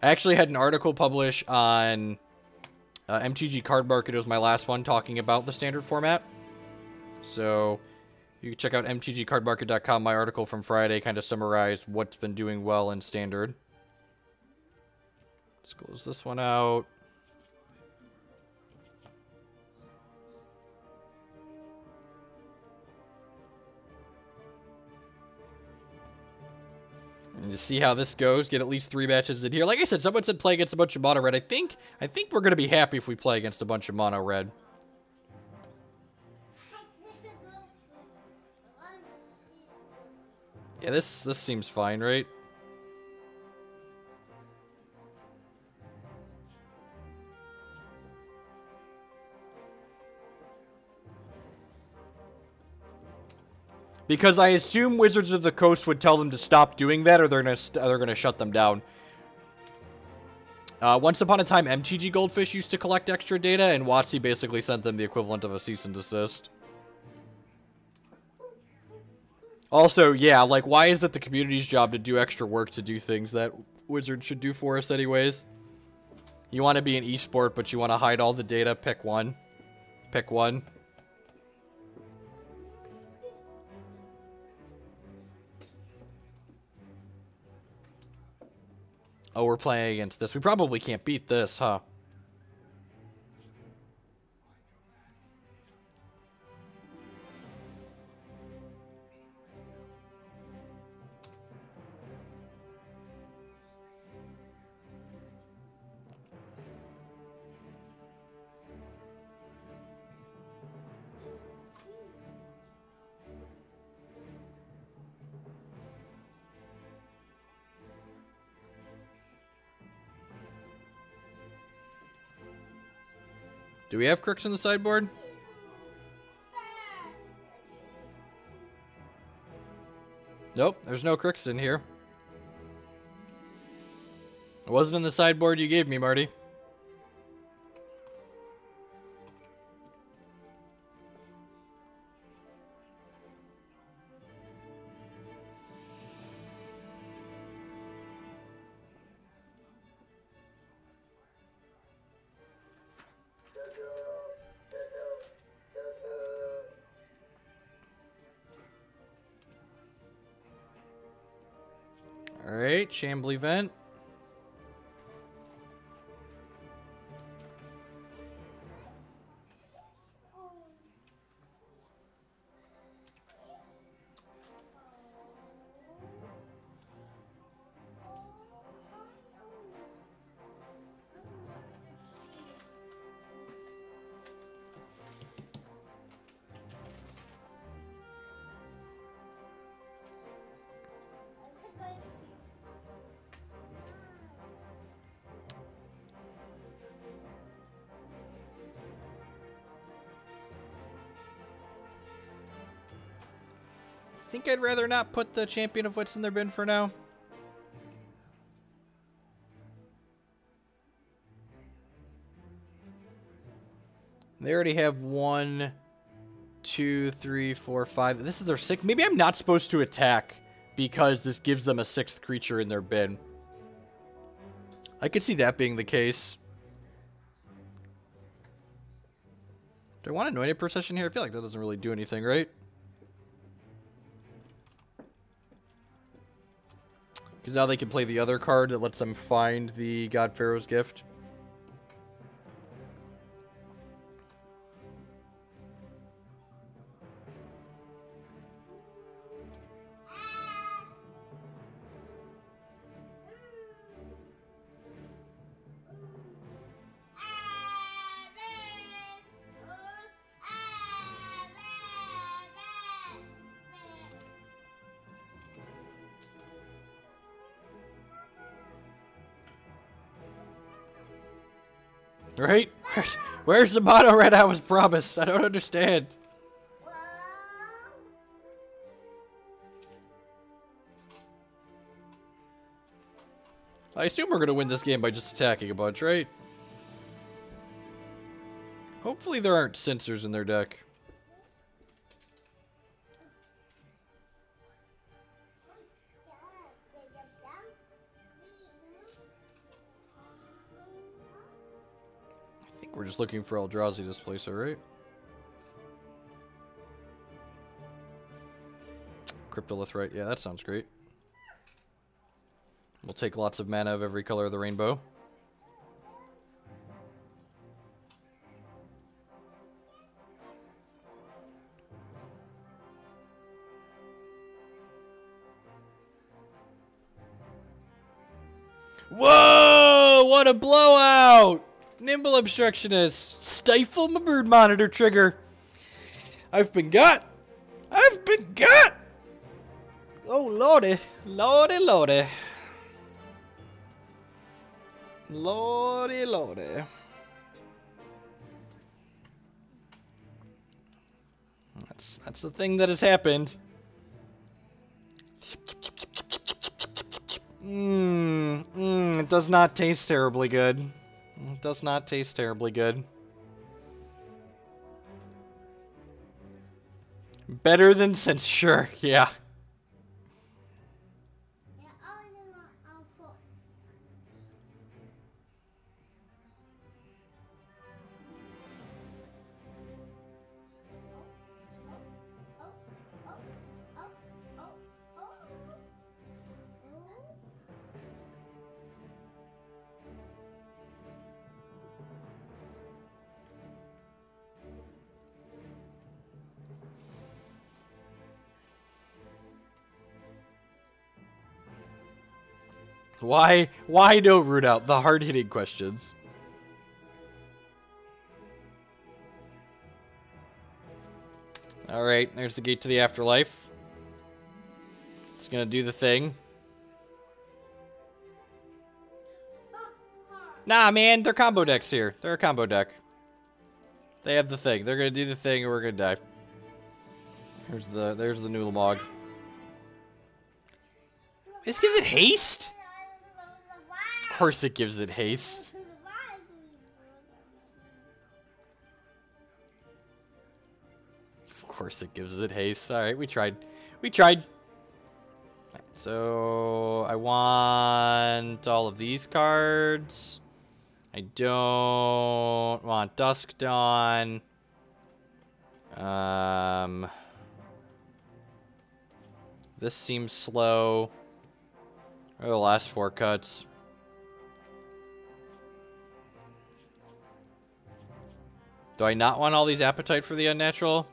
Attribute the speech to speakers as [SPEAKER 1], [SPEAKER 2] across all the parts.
[SPEAKER 1] I actually had an article published on MTG Card Market. It was my last one talking about the standard format. So you can check out mtgcardmarket.com. My article from Friday kind of summarized what's been doing well in standard. Let's close this one out. And to see how this goes, get at least 3 matches in here. Like I said, someone said play against a bunch of mono red. I think we're gonna be happy if we play against a bunch of mono red. Yeah, this seems fine, right? Because I assume Wizards of the Coast would tell them to stop doing that, or they're gonna shut them down. Once upon a time, MTG Goldfish used to collect extra data, and WotC basically sent them the equivalent of a cease and desist. Also, yeah, like, why is it the community's job to do extra work to do things that Wizards should do for us anyways? You want to be an esport, but you want to hide all the data? Pick one. Pick one. Oh, we're playing against this. We probably can't beat this, huh? Do we have crooks in the sideboard? Nope, there's no crooks in here. It wasn't in the sideboard you gave me, Marty. Alright, Shambling Vent. I think I'd rather not put the Champion of Wits in their bin for now. They already have 1, 2, 3, 4, 5. This is their 6th. Maybe I'm not supposed to attack because this gives them a 6th creature in their bin. I could see that being the case. Do I want Anointed Procession here? I feel like that doesn't really do anything, right? Because now they can play the other card that lets them find the God Pharaoh's Gift. Right? Where's the mono red I was promised? I don't understand. I assume we're going to win this game by just attacking a bunch, right? Hopefully there aren't censors in their deck. We're just looking for Eldrazi Displacer, right? Cryptolith Rite. Yeah, that sounds great. We'll take lots of mana of every color of the rainbow. Whoa! What a blowout! Nimble Obstructionist. Stifle my bird monitor trigger. I've been got. I've been got. Oh, lordy. Lordy, lordy. Lordy, lordy. That's the thing that has happened. It does not taste terribly good. It does not taste terribly good. Better than since, sure, yeah. Why don't root out the hard-hitting questions? Alright, there's the gate to the afterlife. It's gonna do the thing. Nah, man, they're combo decks here. They're a combo deck. They have the thing. They're gonna do the thing and we're gonna die. There's the Noodle Mog. This gives it haste? Of course it gives it haste. Of course it gives it haste. Alright, we tried. We tried. Right, so, I want all of these cards. I don't want Dusk Dawn. This seems slow. What are the last 4 cuts? Do I not want all these appetite for the Unnatural?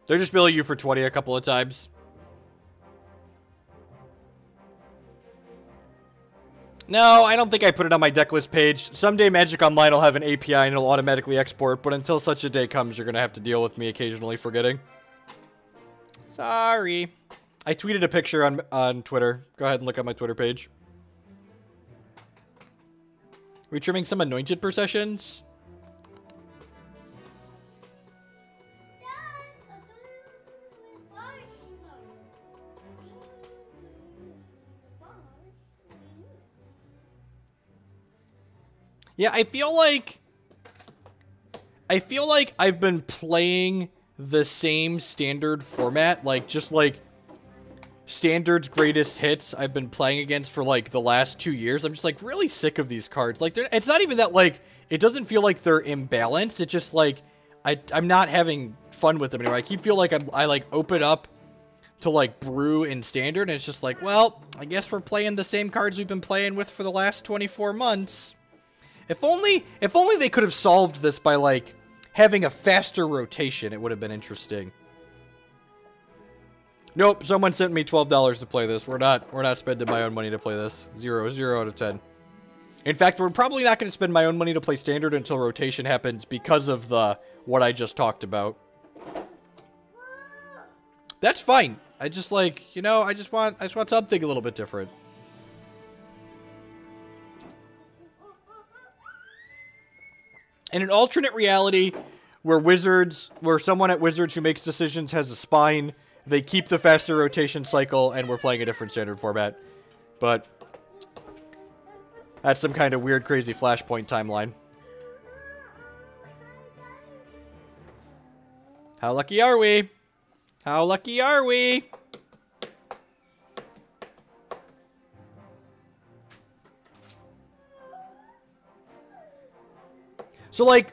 [SPEAKER 1] They're just billing you for 20 a couple of times. No, I don't think I put it on my deck list page. Someday Magic Online will have an API and it'll automatically export, but until such a day comes, you're going to have to deal with me occasionally forgetting. Sorry. I tweeted a picture on Twitter. Go ahead and look at my Twitter page. Are we trimming some Anointed Processions? Yeah, I feel like I've been playing the same standard format, like just like Standard's greatest hits I've been playing against for like the last 2 years. I'm just like really sick of these cards. Like it's not even that like it doesn't feel like they're imbalanced. It's just like I'm not having fun with them anymore. I keep feel like I like open up to like brew in Standard and it's just like, well, I guess we're playing the same cards we've been playing with for the last 24 months. If only they could have solved this by, like, having a faster rotation, it would have been interesting. Nope, someone sent me $12 to play this. We're not spending my own money to play this. 0 out of 10. In fact, we're probably not going to spend my own money to play Standard until rotation happens because of what I just talked about. That's fine. I just, like, you know, I just want something a little bit different. In an alternate reality where someone at Wizards who makes decisions has a spine, they keep the faster rotation cycle and we're playing a different Standard format. But that's some kind of weird, crazy Flashpoint timeline. How lucky are we? How lucky are we? So, like,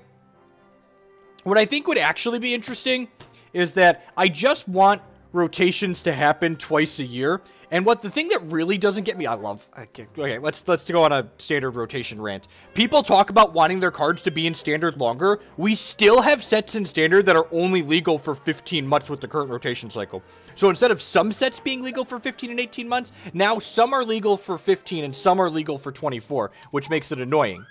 [SPEAKER 1] what I think would actually be interesting is that I just want rotations to happen twice a year. And what the thing that really doesn't get me, okay, let's go on a standard rotation rant. People talk about wanting their cards to be in standard longer. We still have sets in standard that are only legal for 15 months with the current rotation cycle. So instead of some sets being legal for 15 and 18 months, now some are legal for 15 and some are legal for 24, which makes it annoying.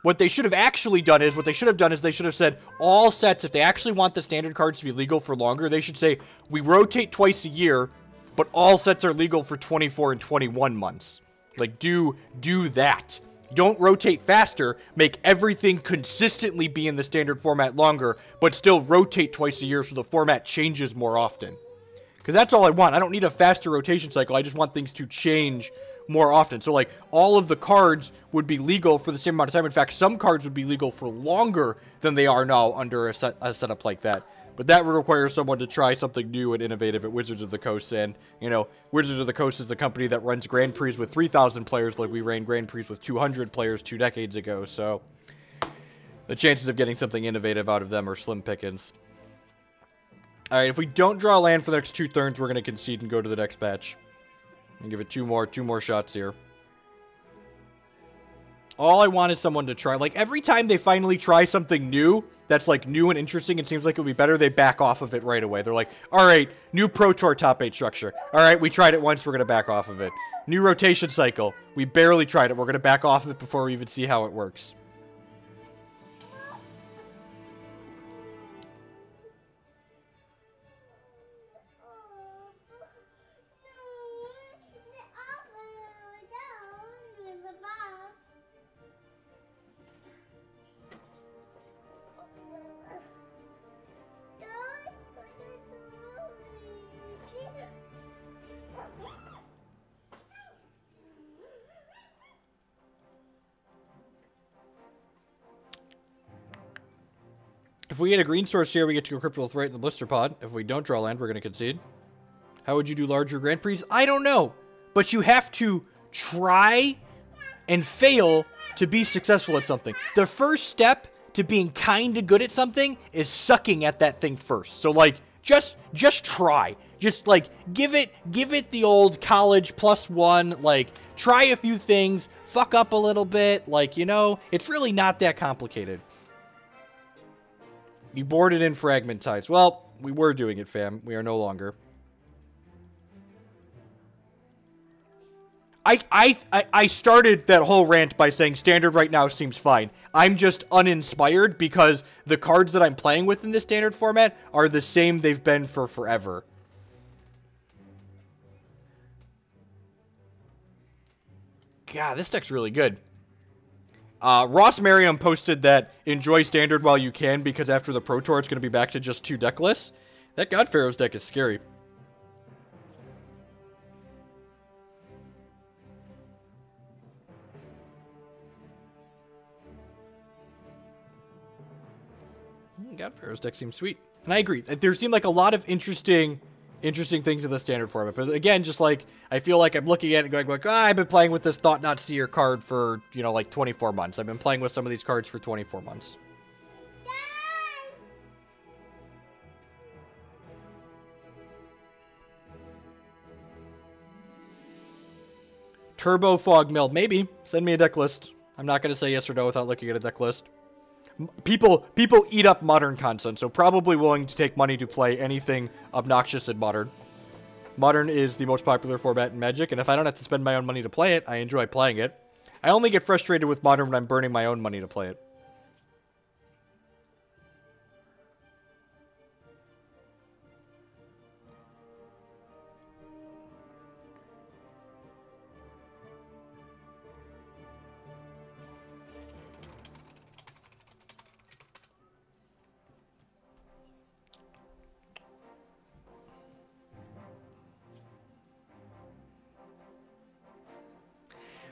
[SPEAKER 1] What they should have actually done is, they should have said, all sets, if they actually want the standard cards to be legal for longer, they should say, we rotate twice a year, but all sets are legal for 24 and 21 months. Like, do that. Don't rotate faster, make everything consistently be in the standard format longer, but still rotate twice a year so the format changes more often. Because that's all I want. I don't need a faster rotation cycle, I just want things to change more often. So, like, all of the cards would be legal for the same amount of time. In fact, some cards would be legal for longer than they are now under a setup like that. But that would require someone to try something new and innovative at Wizards of the Coast. And, you know, Wizards of the Coast is a company that runs Grand Prix with 3,000 players like we ran Grand Prix with 200 players 2 decades ago. So, the chances of getting something innovative out of them are slim pickings. Alright, if we don't draw land for the next 2 turns, we're going to concede and go to the next batch. And give it two more shots here. All I want is someone to try. Like, every time they finally try something new, that's, like, new and interesting and seems like it would be better, they back off of it right away. They're like, alright, new Pro Tour top 8 structure. Alright, we tried it once, we're going to back off of it. New rotation cycle. We barely tried it, we're going to back off of it before we even see how it works. If we get a green source here, we get to go Cryptolith Rite in the Blisterpod. If we don't draw land, we're going to concede. How would you do larger Grand Prix? I don't know. But you have to try and fail to be successful at something. The first step to being kind of good at something is sucking at that thing first. So, like, just try. Just, like, give it the old college +1. Like, try a few things, fuck up a little bit. Like, you know, it's really not that complicated. You boarded in Fragmentize. Well, we were doing it, fam. We are no longer. I started that whole rant by saying standard right now seems fine. I'm just uninspired because the cards that I'm playing with in this standard format are the same they've been for forever. God, this deck's really good. Ross Merriam posted that enjoy standard while you can because after the Pro Tour it's going to be back to just 2 deck lists. That God Pharaoh's deck is scary. God Pharaoh's deck seems sweet. And I agree. There seem like a lot of interesting things in the standard format. But again, just like, I feel like I'm looking at it going like, I've been playing with this Thought-Knot Seer card for, you know, like 24 months. I've been playing with some of these cards for 24 months. Turbo Fog Mill. Maybe. Send me a deck list. I'm not going to say yes or no without looking at a deck list. People eat up Modern content, so probably willing to take money to play anything obnoxious in Modern. Modern is the most popular format in Magic, and if I don't have to spend my own money to play it, I enjoy playing it. I only get frustrated with Modern when I'm burning my own money to play it.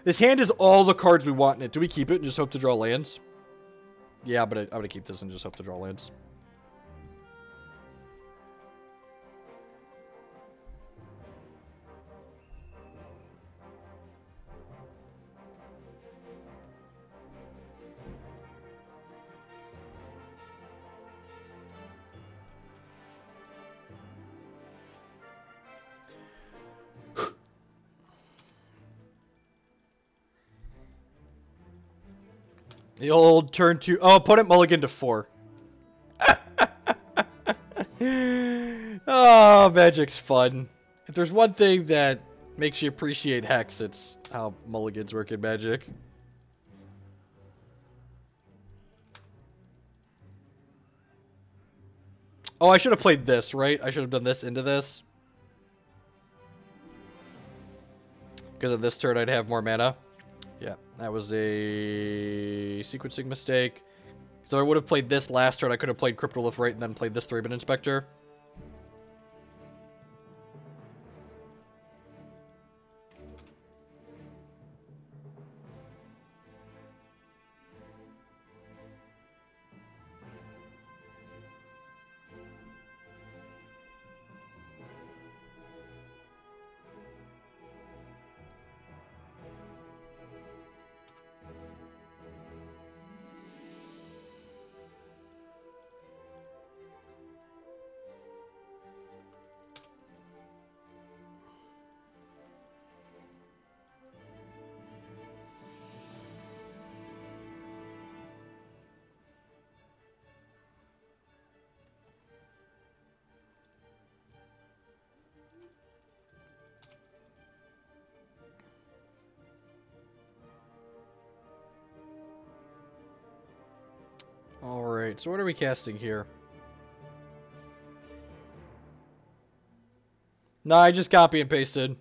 [SPEAKER 1] This hand is all the cards we want in it. Do we keep it and just hope to draw lands? Yeah, but I'm going to keep this and just hope to draw lands. The old turn 2. Oh, opponent mulligan to 4. Oh, Magic's fun. If there's one thing that makes you appreciate Hex, it's how mulligans work in Magic. Oh, I should have played this, right? I should have done this into this. Because of this turn, I'd have more mana. Yeah, that was a sequencing mistake. So I would have played this last turn. I could have played Cryptolith Rite and then played this Thraben Inspector. Alright, so what are we casting here? No, I just copy and pasted.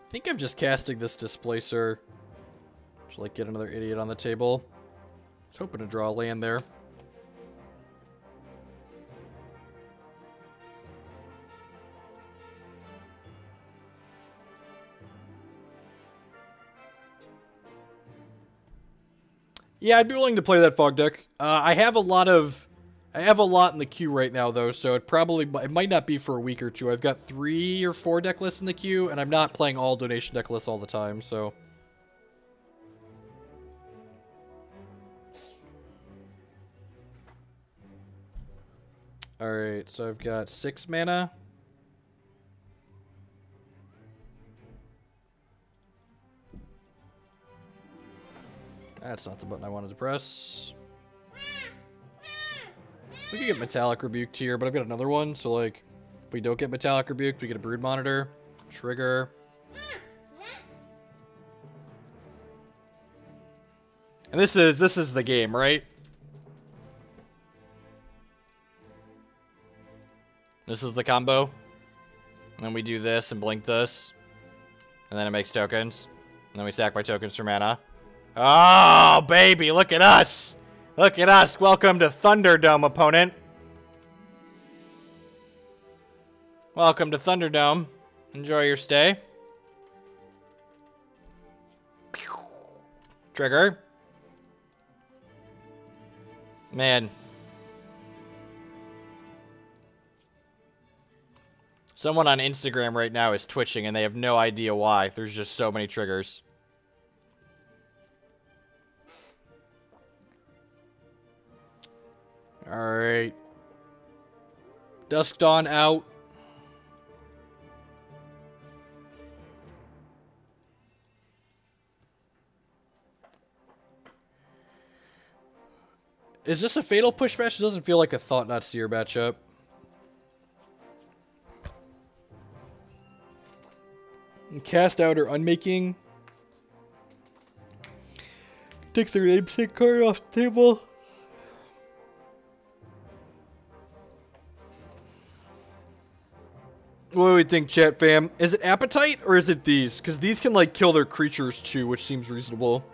[SPEAKER 1] I think I'm just casting this Displacer. Just like get another idiot on the table. I was hoping to draw a land there. Yeah, I'd be willing to play that Fog deck. I have a lot in the queue right now though, so it might not be for a week or two. I've got 3 or 4 deck lists in the queue, and I'm not playing all donation deck lists all the time, so. Alright, so I've got 6 mana. That's not the button I wanted to press. We could get Metallic Rebuked here, but I've got another one, so like, if we don't get Metallic Rebuked, we get a Brood Monitor. Trigger. And this is the game, right? This is the combo. And then we do this and blink this. And then it makes tokens. And then we stack my tokens for mana. Oh, baby, look at us. Look at us. Welcome to Thunderdome, opponent. Welcome to Thunderdome. Enjoy your stay. Trigger. Man. Someone on Instagram right now is twitching and they have no idea why. There's just so many triggers. Alright. Dusk Dawn out. Is this a fatal push match? It doesn't feel like a Thought-Knot Seer matchup. Cast out or Unmaking. Takes their namesake card off the table. What do we think, chat fam? Is it Appetite or is it these? Because these can like kill their creatures too, which seems reasonable.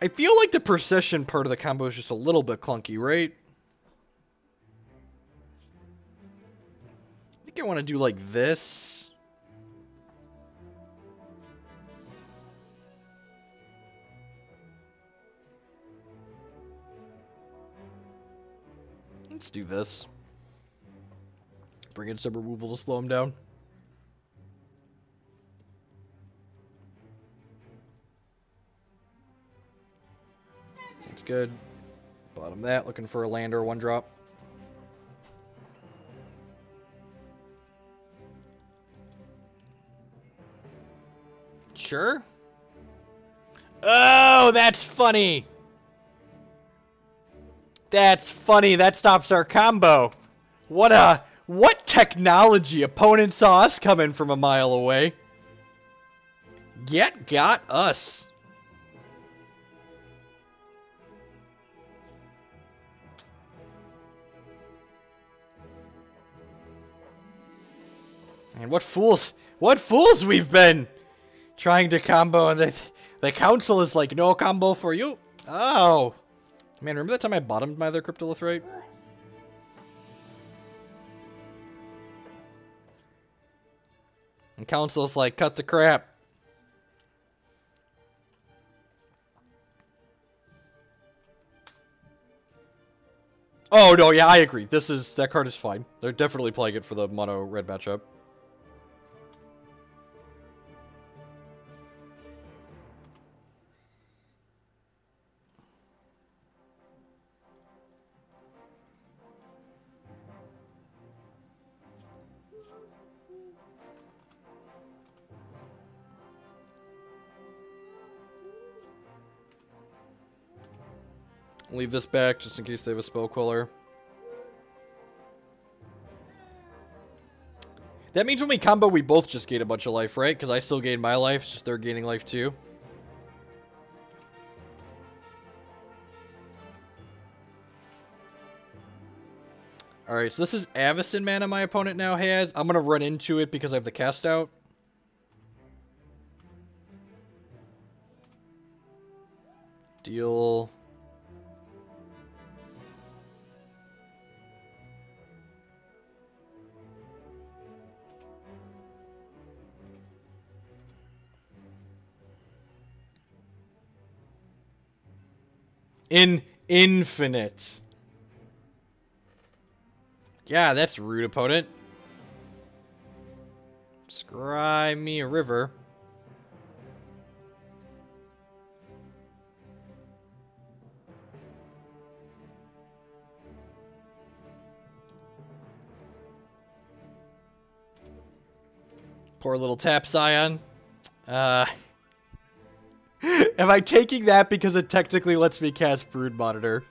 [SPEAKER 1] I feel like the Procession part of the combo is just a little bit clunky, right? I think I want to do like this. Let's do this. Bring in some removal to slow him down. That's good. Bottom that. Looking for a land or a 1-drop. Sure. Oh, that's funny. That's funny. That stops our combo. What technology? Opponent saw us coming from a mile away. Got us. And what fools we've been trying to combo, and the council is like, no combo for you. Oh. Man, remember that time I bottomed my other Cryptolith Rite? And council's like, cut the crap. Oh, no, yeah, I agree. That card is fine. They're definitely playing it for the mono red matchup. Leave this back just in case they have a spell queller. That means when we combo, we both just gain a bunch of life, right? Because I still gain my life, it's just they're gaining life too. Alright, so this is Avacyn mana my opponent now has. I'm going to run into it because I have the cast out. Deal... Infinite. Yeah, that's rude, opponent. Scry me a river. Poor little tap Scion. Am I taking that because it technically lets me cast Brood Monitor?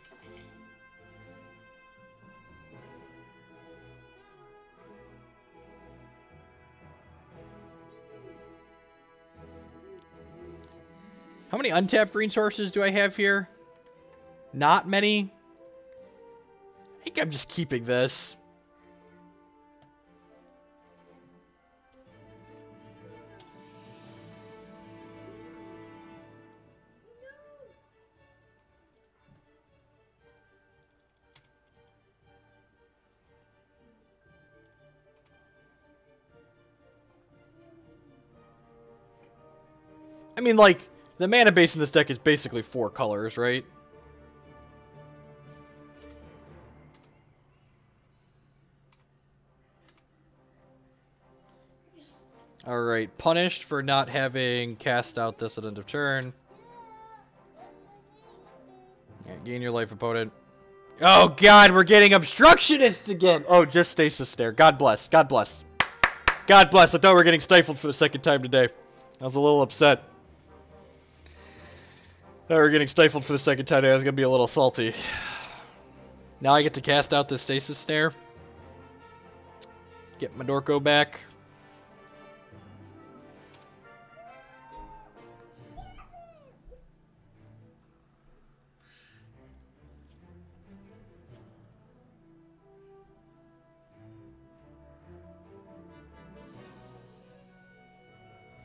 [SPEAKER 1] How many untapped green sources do I have here? Not many. I think I'm just keeping this. I mean, like, the mana base in this deck is basically 4 colors, right? Alright, punished for not having cast out this at end of turn. Yeah, gain your life, opponent. Oh god, we're getting obstructionist again! Oh, just stasis stare. God bless. God bless. God bless. I thought we were getting stifled for the second time today. I was a little upset. Now we're getting stifled for the second time. I was going to be a little salty. Now I get to cast out this stasis snare. Get my Dorko back.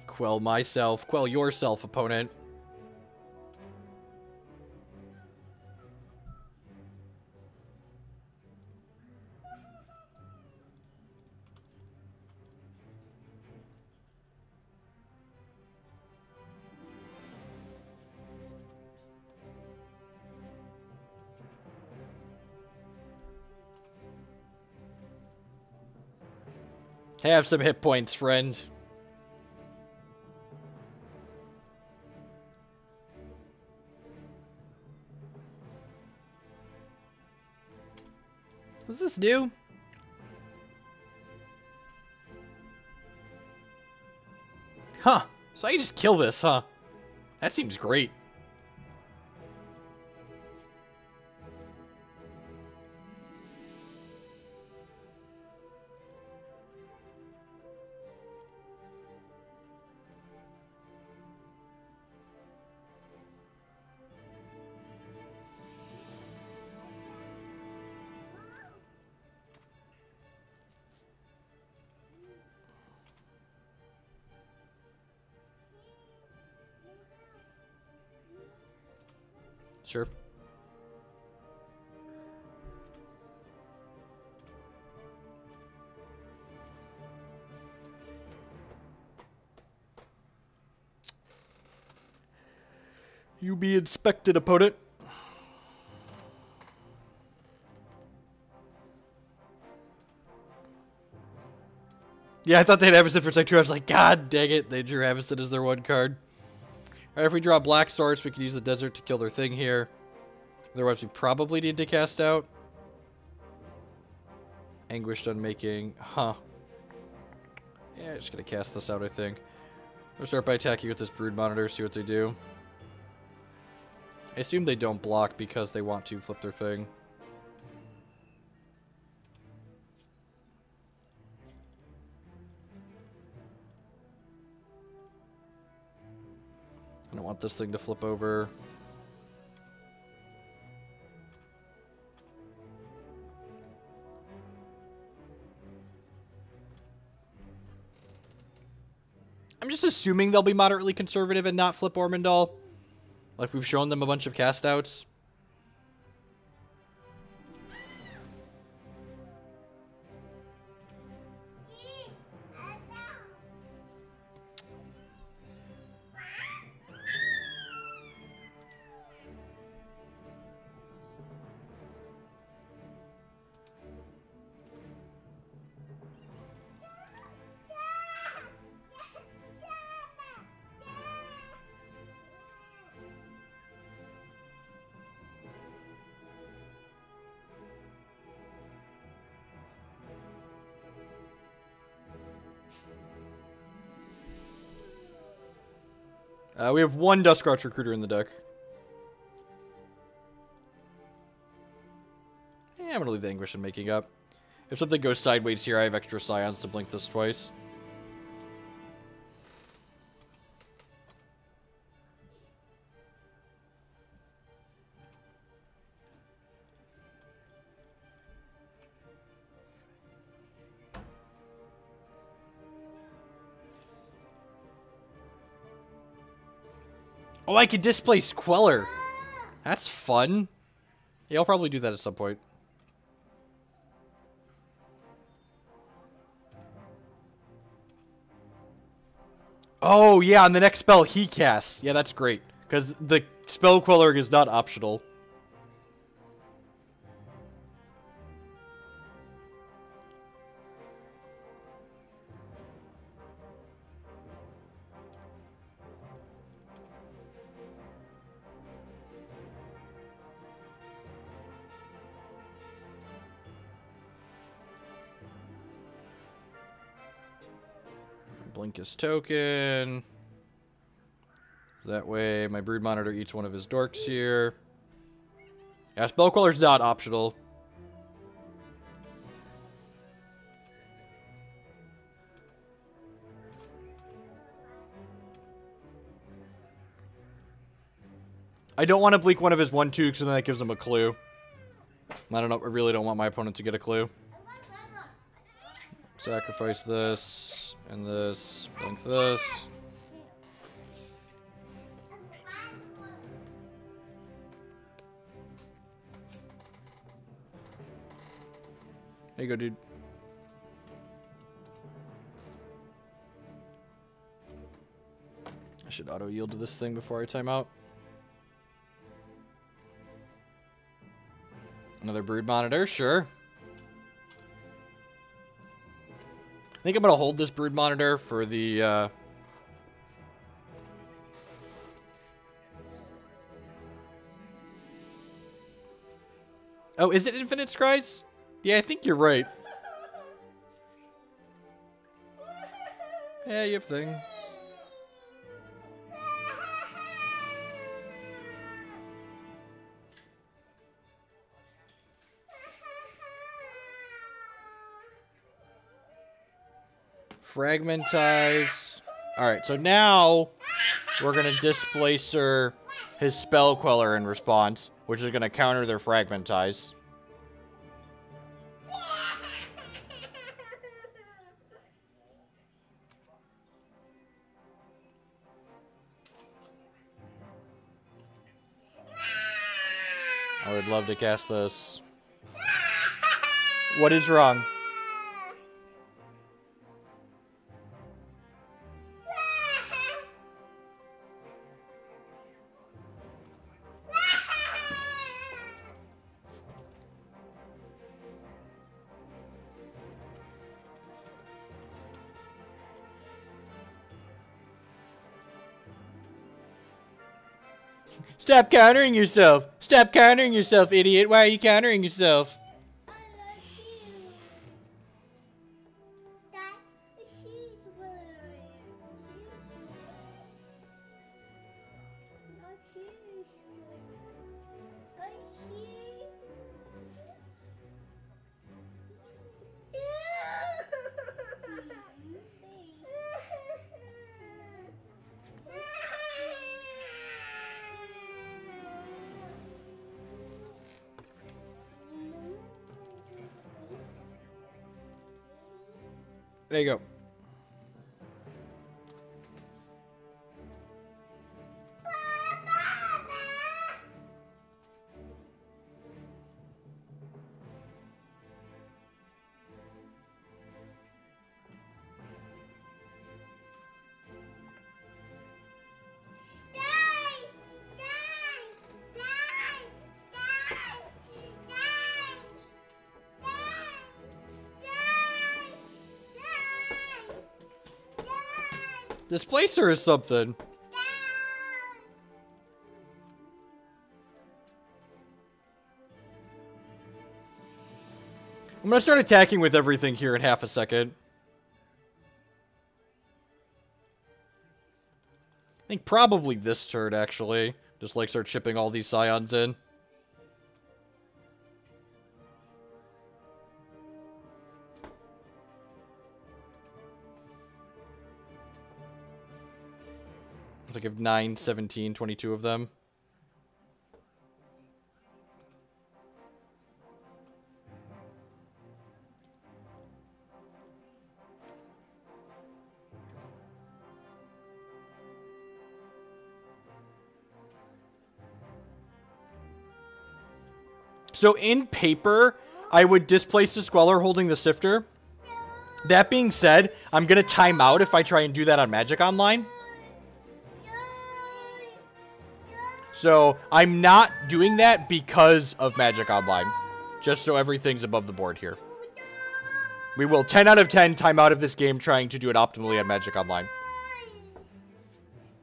[SPEAKER 1] Quell myself. Quell yourself, opponent. Have some hit points, friend. Is this new? Huh. So you just kill this, huh? That seems great. Sure. You be inspected, opponent. Yeah, I thought they had Avacyn for Tech 2. I was like, God dang it. They drew Avacyn as their one card. Alright, if we draw Black Source, we can use the desert to kill their thing here. Otherwise, we probably need to cast out Anguished Unmaking. Huh. Yeah, just gonna cast this out, I think. We'll start by attacking with this Brood Monitor, see what they do. I assume they don't block because they want to flip their thing. I don't want this thing to flip over. I'm just assuming they'll be moderately conservative and not flip Ormondal. Like we've shown them a bunch of cast outs. We have one Duskwatch Recruiter in the deck. Yeah, I'm gonna leave the Anguished Unmaking up. If something goes sideways here, I have extra Scions to blink this twice. Oh, I could displace Queller. That's fun. Yeah, I'll probably do that at some point. Oh, yeah, on the next spell he casts. Yeah, that's great. Because the spell Queller is not optional. Blink his token. That way my Brood Monitor eats one of his dorks here. Yeah, Spell Queller's not optional. I don't want to blink one of his 1/2 because then that gives him a clue. I don't know. I really don't want my opponent to get a clue. Sacrifice this and this. Blink this. There you go, dude. I should auto yield to this thing before I time out. Another Brood Monitor, sure. I think I'm going to hold this Brood Monitor for the, Oh, is it Infinite Scries? Yeah, I think you're right. Yeah, you have thing. Fragmentize. Alright, so now we're going to Displacer his Spell Queller in response, which is going to counter their Fragmentize. I would love to cast this. What is wrong? Stop countering yourself! Stop countering yourself, idiot! Why are you countering yourself? There you go. Displacer is something. I'm gonna start attacking with everything here in half a second. I think probably this turn, actually. Just like start chipping all these Scions in. It's like I have 9, 17, 22 of them. So in paper, I would displace the Squeller holding the Sifter. That being said, I'm going to time out if I try and do that on Magic Online. So I'm not doing that because of Magic Online. Just so everything's above the board here. We will 10 out of 10 time out of this game trying to do it optimally on Magic Online.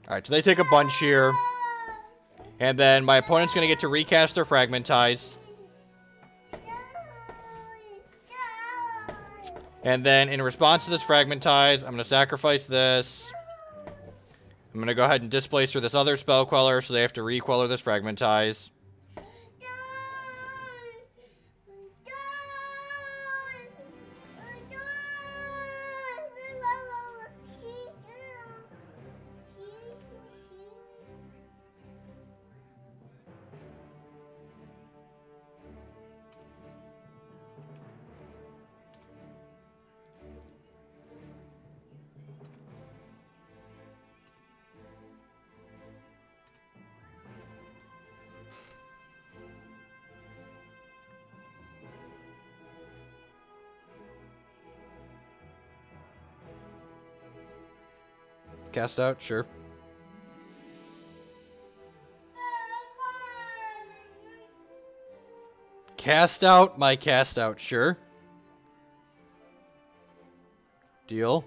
[SPEAKER 1] Alright, so they take a bunch here. And then my opponent's going to get to recast their Fragmentize. And then in response to this Fragmentize, I'm going to sacrifice this. I'm going to go ahead and Displacer this other Spell Queller, so they have to re-Queller this Fragmentize. Cast out, sure. Cast out, my cast out, sure. Deal.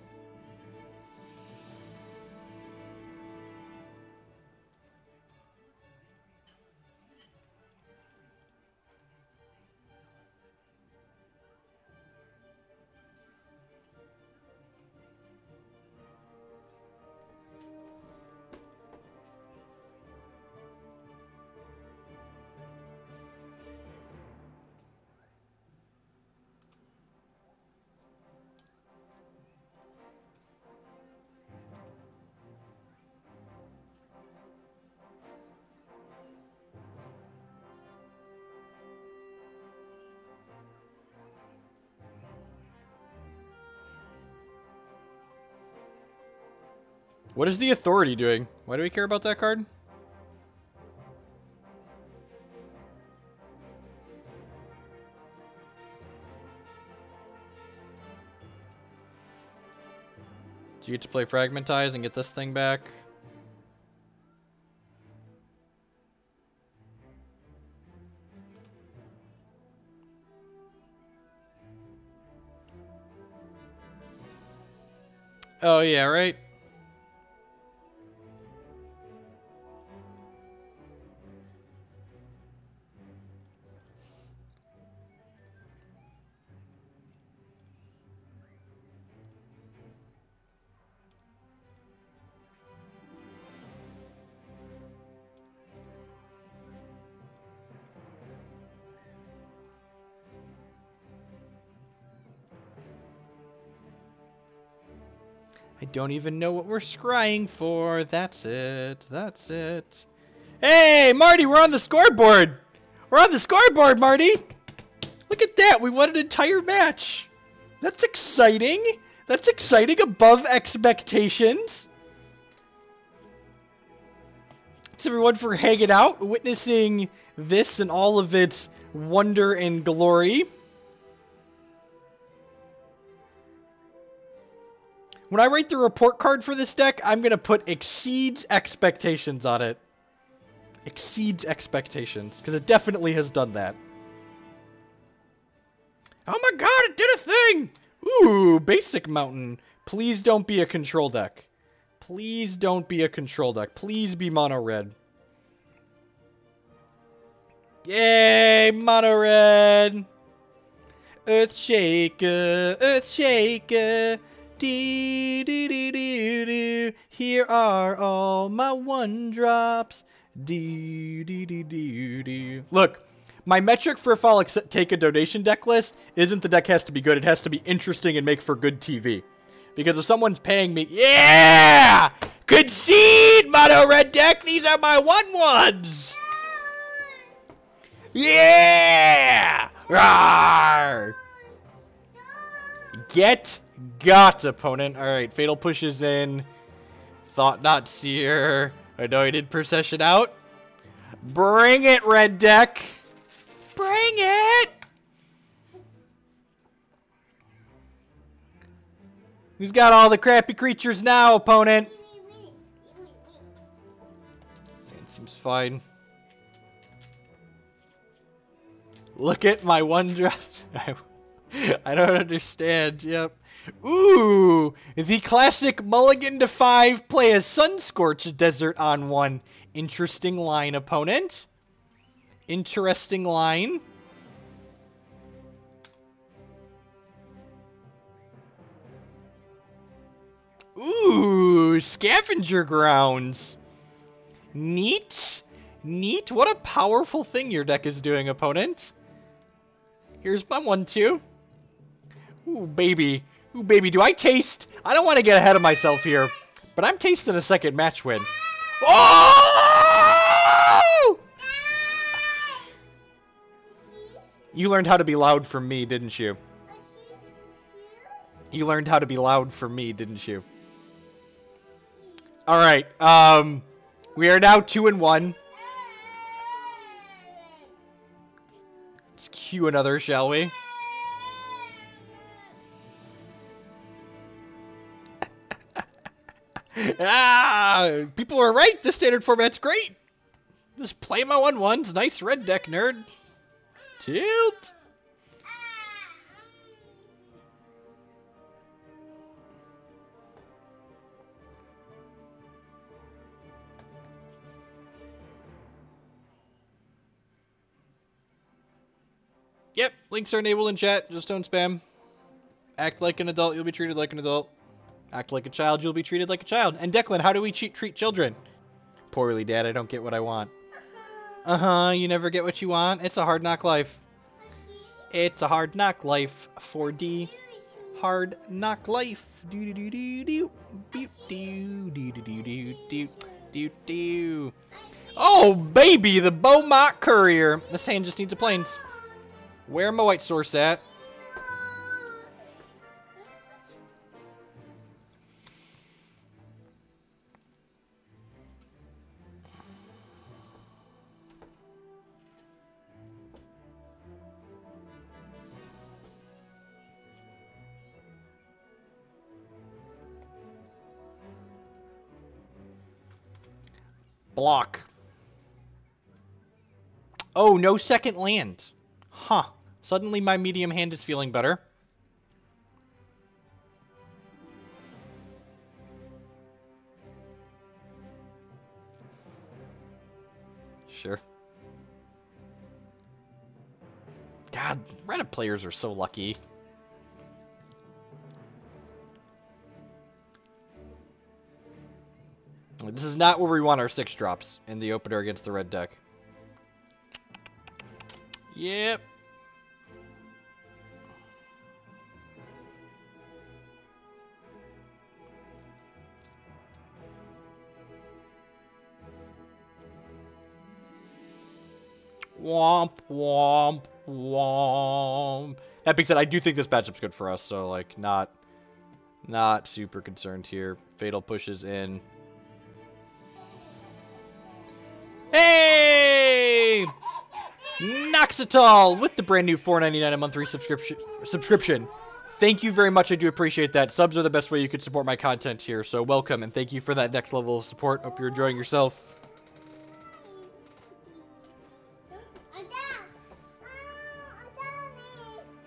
[SPEAKER 1] What is the Authority doing? Why do we care about that card? Do you get to play Fragmentize and get this thing back? Oh, yeah, right? I don't even know what we're scrying for. That's it. That's it. Hey, Marty, we're on the scoreboard. We're on the scoreboard, Marty. Look at that. We won an entire match. That's exciting. That's exciting above expectations. Thanks, everyone, for hanging out, witnessing this and all of its wonder and glory. When I write the report card for this deck, I'm going to put exceeds expectations on it. Exceeds expectations, because it definitely has done that. Oh my god, it did a thing! Ooh, Basic Mountain. Please don't be a control deck. Please don't be a control deck. Please be mono red. Yay, mono red! Earthshaker, Earthshaker. Dee dee dee dee dee. Here are all my 1-drops. Dee dee dee dee dee. Look, my metric for if I'll take a donation deck list isn't the deck has to be good. It has to be interesting and make for good TV. Because if someone's paying me, yeah, concede mono red deck. These are my 1/1s. Yeah, rawr. Get got, opponent. Alright, Fatal pushes in. Thought-Knot Seer. Anointed Procession out. Bring it, red deck. Bring it! Who's got all the crappy creatures now, opponent? Seems fine. Look at my 1-drop. I don't understand. Yep. Ooh, the classic mulligan to 5, play a Sunscorched Desert on 1. Interesting line, opponent. Interesting line. Ooh, Scavenger Grounds. Neat. Neat. What a powerful thing your deck is doing, opponent. Here's my 1/2. Ooh, baby. Ooh, baby, do I taste... I don't want to get ahead of myself here, but I'm tasting a second match win. Oh! You learned how to be loud from me, didn't you? You learned how to be loud from me, didn't you? Alright, we are now 2-1. Let's cue another, shall we? People are right. The standard format's great. Just play my 1/1s. Nice red deck, nerd. Tilt. Yep, links are enabled in chat. Just don't spam. Act like an adult, you'll be treated like an adult. Act like a child, you'll be treated like a child. And Declan, how do we treat children? Poorly, Dad, I don't get what I want. Uh-huh, you never get what you want? It's a hard knock life. It's a hard knock life. 4D. Hard knock life. Do-do-do-do-do. Do-do-do-do-do-do-do-do. Oh, baby, the Beaumont Courier. This hand just needs a plains. Where my white source at? Block. Oh, no second land. Huh. Suddenly my medium hand is feeling better. Sure. God, Reddit players are so lucky. This is not where we want our 6 drops in the opener against the red deck. Yep. Womp, womp, womp. That being said, I do think this matchup's good for us, so, like, not super concerned here. Fatal pushes in. Hey! Noxatal with the brand new $4.99 a month subscription. Thank you very much. I do appreciate that. Subs are the best way you can support my content here, so welcome and thank you for that next level of support. Hope you're enjoying yourself.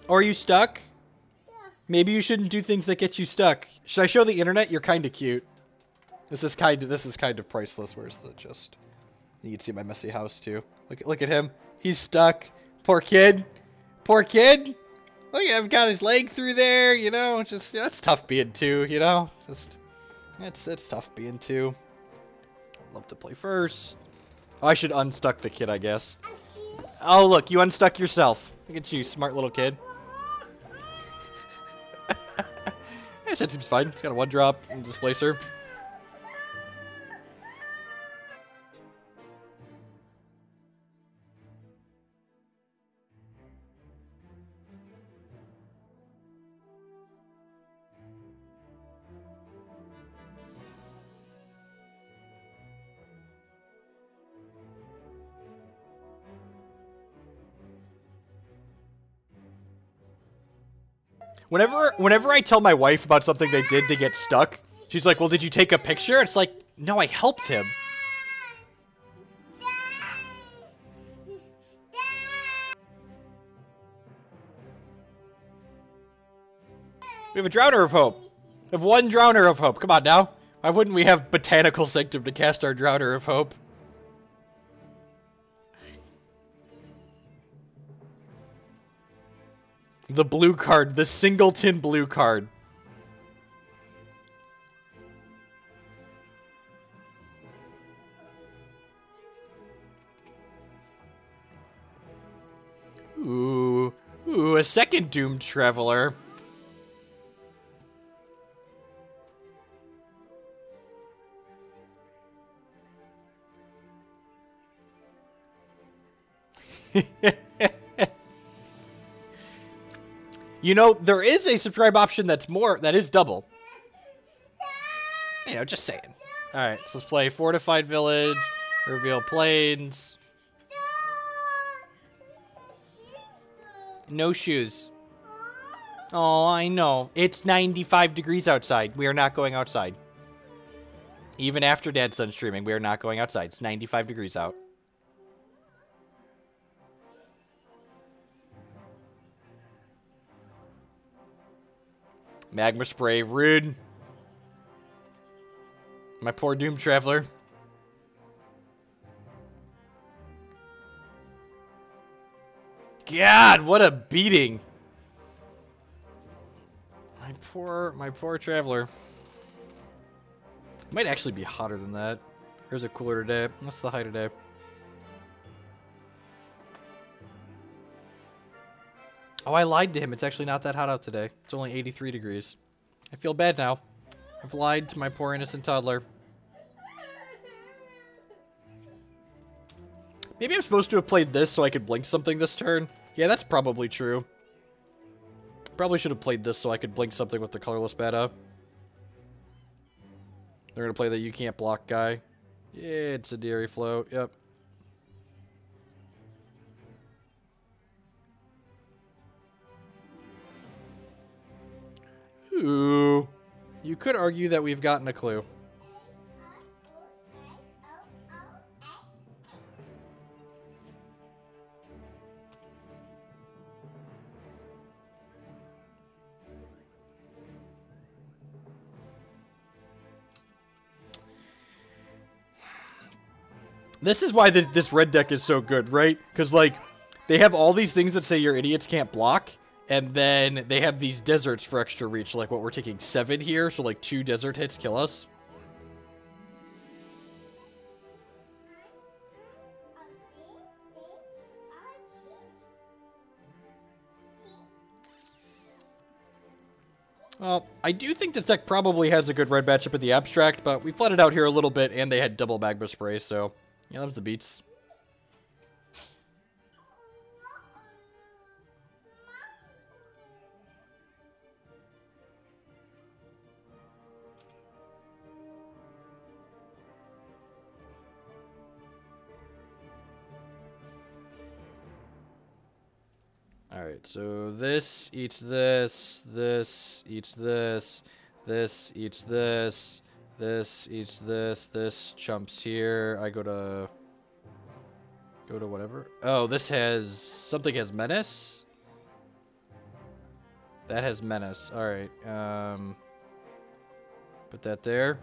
[SPEAKER 1] Are you stuck? Maybe you shouldn't do things that get you stuck. Should I show the internet? You're kind of cute. This is kind of priceless. Where's the just? You can see my messy house too. Look at him. He's stuck. Poor kid. Poor kid. Look, I've got his leg through there. You know, just it's tough being 2. You know, just it's tough being 2. Love to play first. Oh, I should unstuck the kid, I guess. Oh, look, you unstuck yourself. Look at you, smart little kid. That seems fine. It's got a 1-drop and Displacer. Whenever I tell my wife about something they did to get stuck, she's like, well, did you take a picture? It's like, no, I helped him. We have a Drowner of Hope. We have 1 Drowner of Hope. Come on now. Why wouldn't we have Botanical Sanctum to cast our Drowner of Hope? The blue card, the singleton blue card. Ooh, a second Doomed Traveler. You know, there is a subscribe option that is double. You know, just saying. Alright, so let's play Fortified Village, Reveal Plains. No shoes. Oh, I know. It's 95 degrees outside. We are not going outside. Even after Dad's done streaming, we are not going outside. It's 95 degrees out. Magma Spray, rude. My poor Doom Traveler. God, what a beating. My poor Traveler. It might actually be hotter than that. Or is it cooler today? What's the high today? Oh, I lied to him. It's actually not that hot out today. It's only 83 degrees. I feel bad now. I've lied to my poor innocent toddler. Maybe I'm supposed to have played this so I could blink something this turn. Yeah, that's probably true. Probably should have played this so I could blink something with the colorless beta. They're going to play the you can't block guy. Yeah, it's a Dairy Float. Yep. Ooh. You could argue that we've gotten a clue. This is why this red deck is so good, right? Because, like, they have all these things that say your idiots can't block, and then they have these deserts for extra reach, like what we're taking 7 here, so, like, 2 desert hits kill us. Well, I do think this deck probably has a good red matchup in the abstract, but we flooded out here a little bit, and they had double magma spray, so yeah, that was the beats. Alright, so this eats this, this eats this, this eats this, this eats this chumps here. I go to whatever. Oh, this has, something has menace? That has menace. Alright, put that there.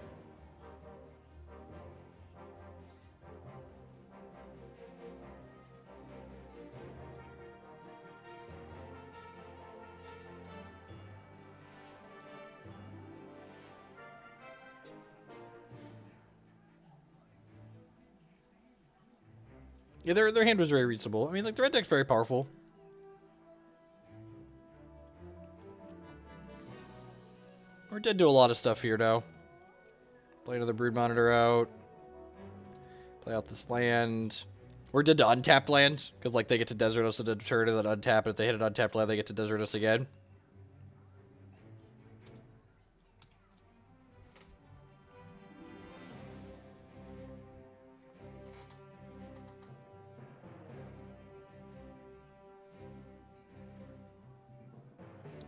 [SPEAKER 1] Yeah, their hand was very reasonable. I mean, like, the red deck's very powerful. We're dead to a lot of stuff here now. Play another Brood Monitor out. Play out this land. We're dead to untapped land, because, like, they get to desert us at a turn and then untap, and if they hit an untapped land, they get to desert us again.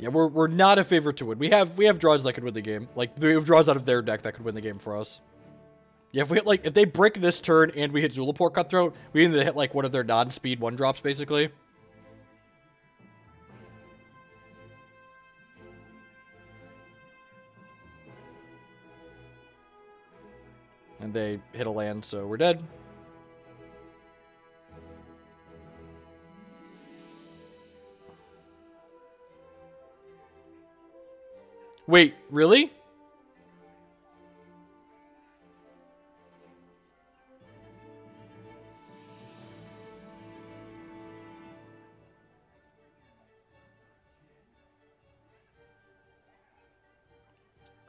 [SPEAKER 1] Yeah, we're not a favorite to win. We have draws that could win the game. Like, we have draws out of their deck that could win the game for us. Yeah, if we hit, like, if they break this turn and we hit Zulaport Cutthroat, we need to hit, like, one of their non-speed 1-drops, basically. And they hit a land, so we're dead. Wait, really?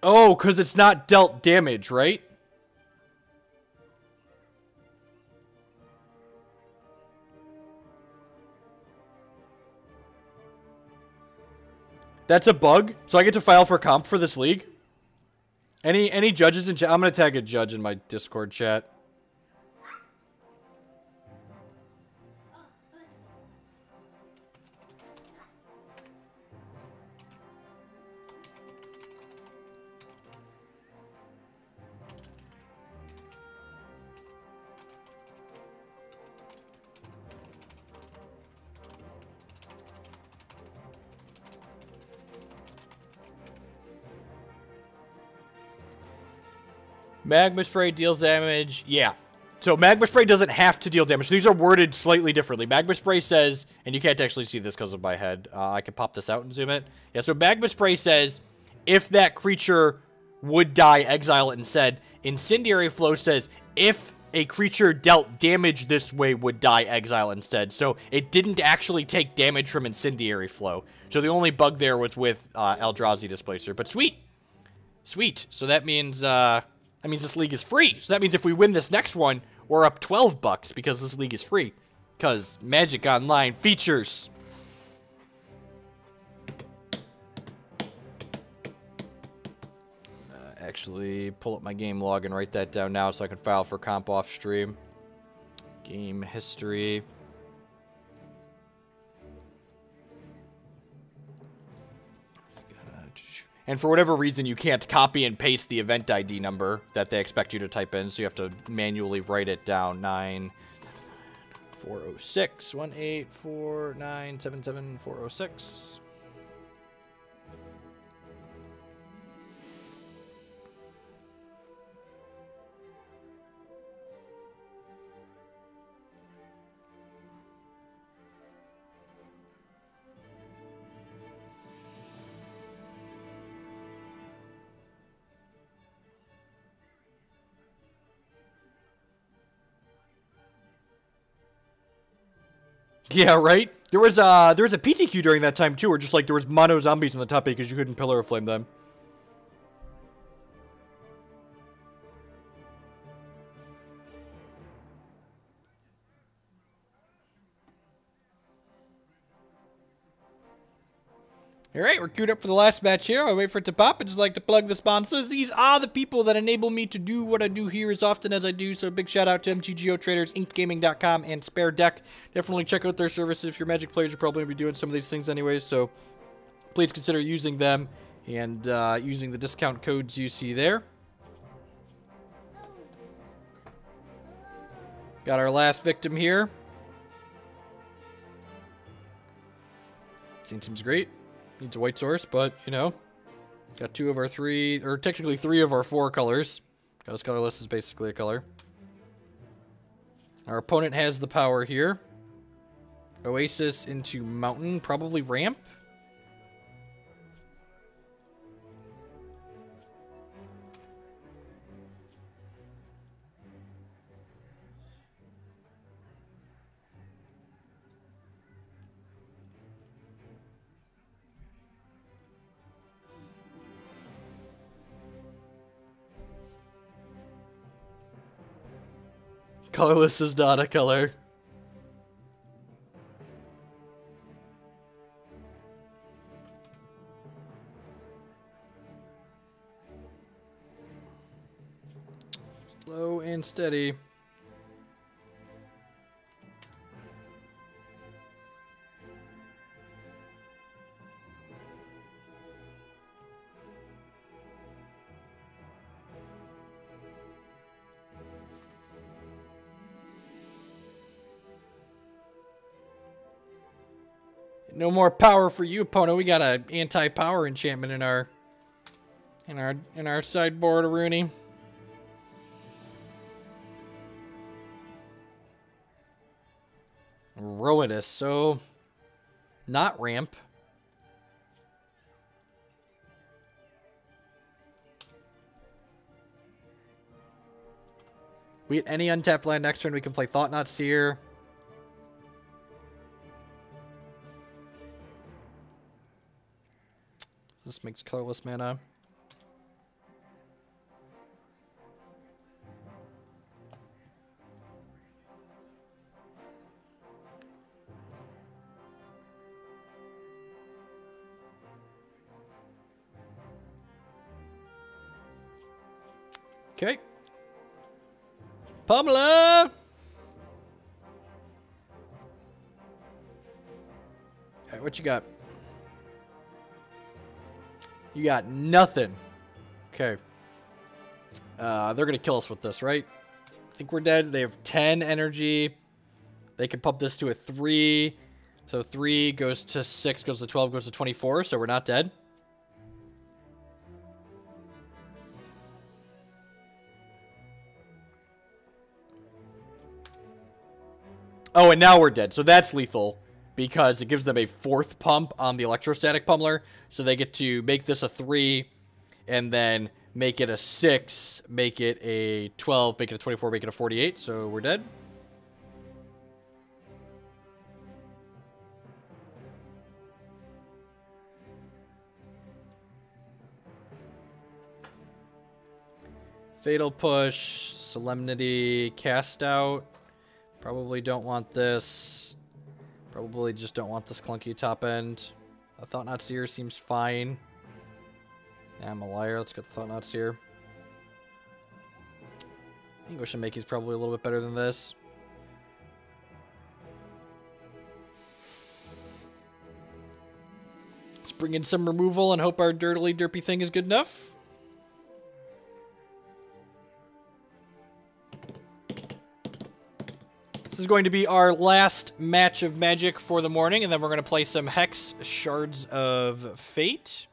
[SPEAKER 1] Oh, because it's not dealt damage, right? That's a bug? So I get to file for comp for this league? Any judges in chat? I'm going to tag a judge in my Discord chat. Magma Spray deals damage. Yeah. So Magma Spray doesn't have to deal damage. These are worded slightly differently. Magma Spray says, and you can't actually see this because of my head. I can pop this out and zoom it. Yeah, so Magma Spray says, if that creature would die, exile it instead. Incendiary Flow says, if a creature dealt damage this way would die, exile instead. So it didn't actually take damage from Incendiary Flow. So the only bug there was with Eldrazi Displacer. But sweet. Sweet. So that means this league is free. So that means if we win this next one, we're up $12 because this league is free. Because Magic Online features. Actually, pull up my game log and write that down now so I can file for comp off stream. Game history. And for whatever reason, you can't copy and paste the event ID number that they expect you to type in, so you have to manually write it down. 9406 184977406. Yeah, right? There was a PTQ during that time, too, where just, like, there was mono zombies in the top 8 because you couldn't Pillar of Flame them. Alright, we're queued up for the last match here. I wait for it to pop. I just like to plug the sponsors. These are the people that enable me to do what I do here as often as I do. So big shout out to MTGO Traders, InkGaming.com, and Spare Deck. Definitely check out their services. If you're Magic players, you're probably going to be doing some of these things anyways. So please consider using them and using the discount codes you see there. Got our last victim here. Scene seems great. Needs a white source, but, you know, got 2 of our 3, or technically 3 of our 4 colors. Ghost colorless is basically a color. Our opponent has the power here. Oasis into mountain, probably ramp. Colorless is not a color. Slow and steady. No more power for you, opponent. We got an anti-power enchantment in our sideboard, Rooney. Rowanus, so not ramp. We get any untapped land next turn, we can play Thought-Knot Seer. This makes colorless mana. Okay. Pamela! Alright, what you got? You got nothing. Okay. They're going to kill us with this, right? I think we're dead. They have 10 energy. They can pump this to a 3. So 3 goes to 6, goes to 12, goes to 24. So we're not dead. Oh, and now we're dead. So that's lethal, because it gives them a 4th pump on the electrostatic pummeler. So they get to make this a 3, and then make it a 6, make it a 12, make it a 24, make it a 48. So we're dead. Fatal Push, Solemnity, Cast Out. Probably don't want this. Probably just don't want this clunky top end. A Thought-Knot Seer seems fine. Yeah, I'm a liar. Let's get the Thought-Knot Seer. Anguished Unmaking is probably a little bit better than this. Let's bring in some removal and hope our dirtily derpy thing is good enough. This is going to be our last match of Magic for the morning, and then we're going to play some Hex Shards of Fate.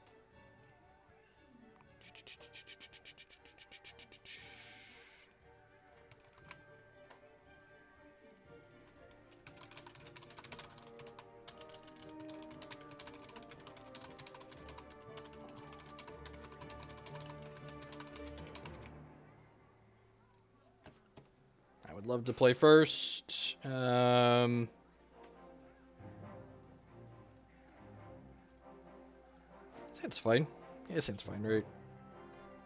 [SPEAKER 1] Love to play first. Probably It's fine. Yeah, it's fine, right?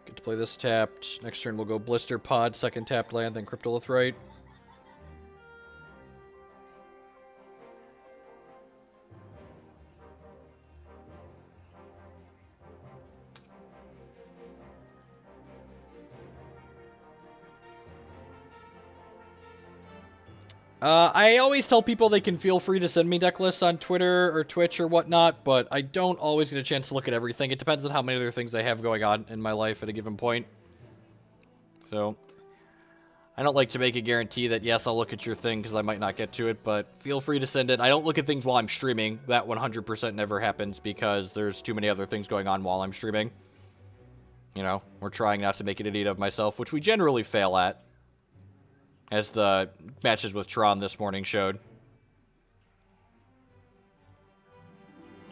[SPEAKER 1] Get to play this tapped. Next turn we'll go Blisterpod, second tapped land, then Cryptolith Rite. I always tell people they can feel free to send me deck lists on Twitter or Twitch or whatnot, but I don't always get a chance to look at everything. It depends on how many other things I have going on in my life at a given point. So, I don't like to make a guarantee that, yes, I'll look at your thing because I might not get to it, but feel free to send it. I don't look at things while I'm streaming. That 100% never happens because there's too many other things going on while I'm streaming. You know, we're trying not to make an idiot of myself, which we generally fail at. As the matches with Tron this morning showed.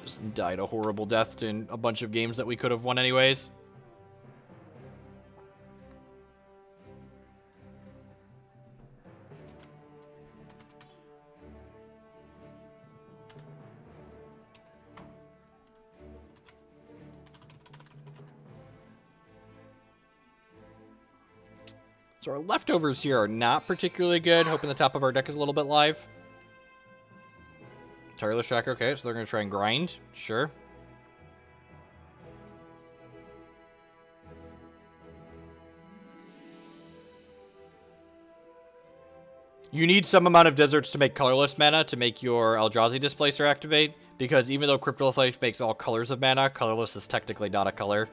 [SPEAKER 1] Just died a horrible death in a bunch of games that we could have won anyways. So our leftovers here are not particularly good. Hoping the top of our deck is a little bit live. Tireless Tracker, okay, so they're going to try and grind. Sure. You need some amount of deserts to make colorless mana to make your Eldrazi Displacer activate. Because even though Cryptolith Rite makes all colors of mana, colorless is technically not a color.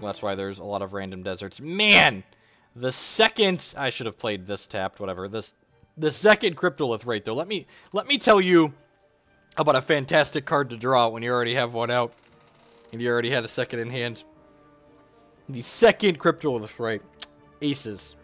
[SPEAKER 1] That's why there's a lot of random deserts. Man! The second... I should have played this tapped, whatever. The second Cryptolith Rite, though. Let me tell you about a fantastic card to draw when you already have one out. And you already had a second in hand. The second Cryptolith Rite. Aces.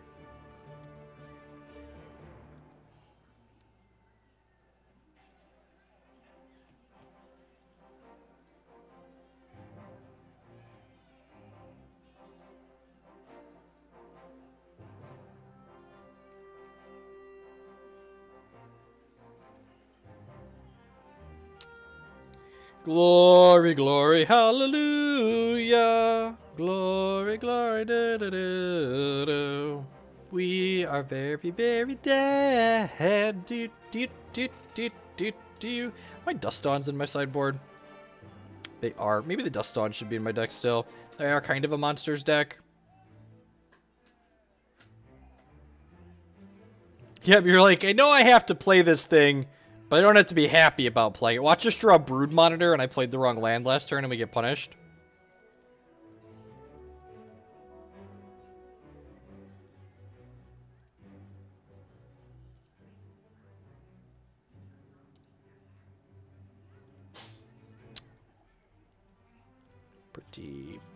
[SPEAKER 1] Glory, glory, hallelujah. Glory, glory, da da da da. We are very, very dead. Do, do, do, do, do, do. My Dust Dawns in my sideboard. They are. Maybe the Dust Dawn should be in my deck still. They are kind of a monsters deck. Yep, you're like, I know I have to play this thing, but I don't have to be happy about playing it. Watch us draw Brood Monitor, and I played the wrong land last turn, and we get punished.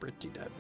[SPEAKER 1] Pretty dead.